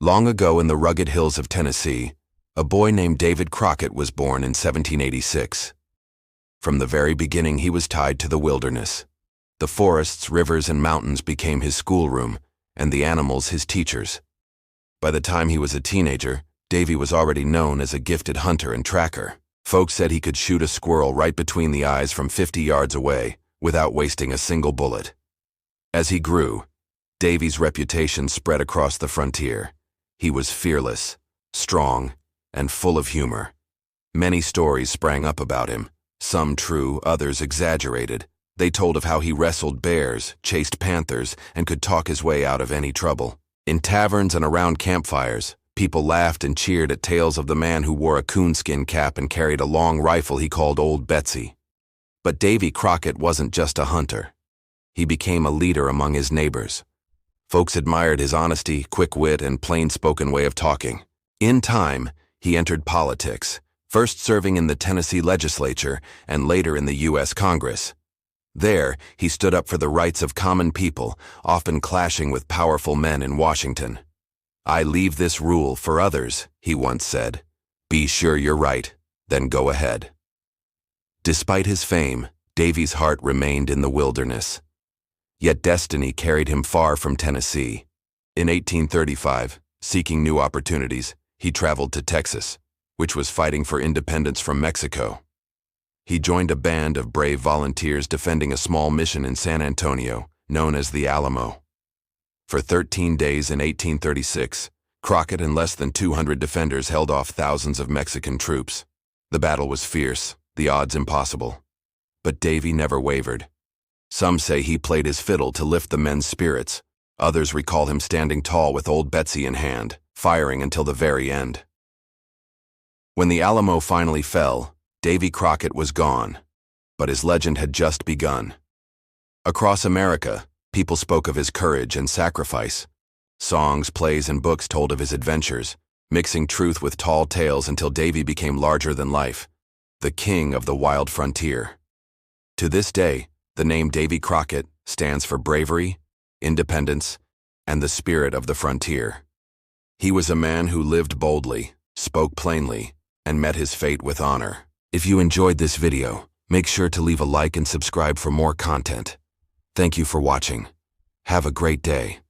Long ago in the rugged hills of Tennessee, a boy named Davy Crockett was born in 1786. From the very beginning he was tied to the wilderness. The forests, rivers, and mountains became his schoolroom, and the animals his teachers. By the time he was a teenager, Davy was already known as a gifted hunter and tracker. Folks said he could shoot a squirrel right between the eyes from 50 yards away, without wasting a single bullet. As he grew, Davy's reputation spread across the frontier. He was fearless, strong, and full of humor. Many stories sprang up about him, some true, others exaggerated. They told of how he wrestled bears, chased panthers, and could talk his way out of any trouble. In taverns and around campfires, people laughed and cheered at tales of the man who wore a coonskin cap and carried a long rifle he called Old Betsy. But Davy Crockett wasn't just a hunter. He became a leader among his neighbors. Folks admired his honesty, quick wit, and plain-spoken way of talking. In time, he entered politics, first serving in the Tennessee legislature and later in the U.S. Congress. There, he stood up for the rights of common people, often clashing with powerful men in Washington. "I leave this rule for others," he once said. "Be sure you're right, then go ahead." Despite his fame, Davy's heart remained in the wilderness. Yet destiny carried him far from Tennessee. In 1835, seeking new opportunities, he traveled to Texas, which was fighting for independence from Mexico. He joined a band of brave volunteers defending a small mission in San Antonio, known as the Alamo. For 13 days in 1836, Crockett and less than 200 defenders held off thousands of Mexican troops. The battle was fierce, the odds impossible. But Davy never wavered. Some say he played his fiddle to lift the men's spirits. Others recall him standing tall with Old Betsy in hand, firing until the very end. When the Alamo finally fell, Davy Crockett was gone, but his legend had just begun. Across America, people spoke of his courage and sacrifice. Songs, plays, and books told of his adventures, mixing truth with tall tales until Davy became larger than life, the king of the wild frontier. To this day, the name Davy Crockett stands for bravery, independence, and the spirit of the frontier. He was a man who lived boldly, spoke plainly, and met his fate with honor. If you enjoyed this video, make sure to leave a like and subscribe for more content. Thank you for watching. Have a great day.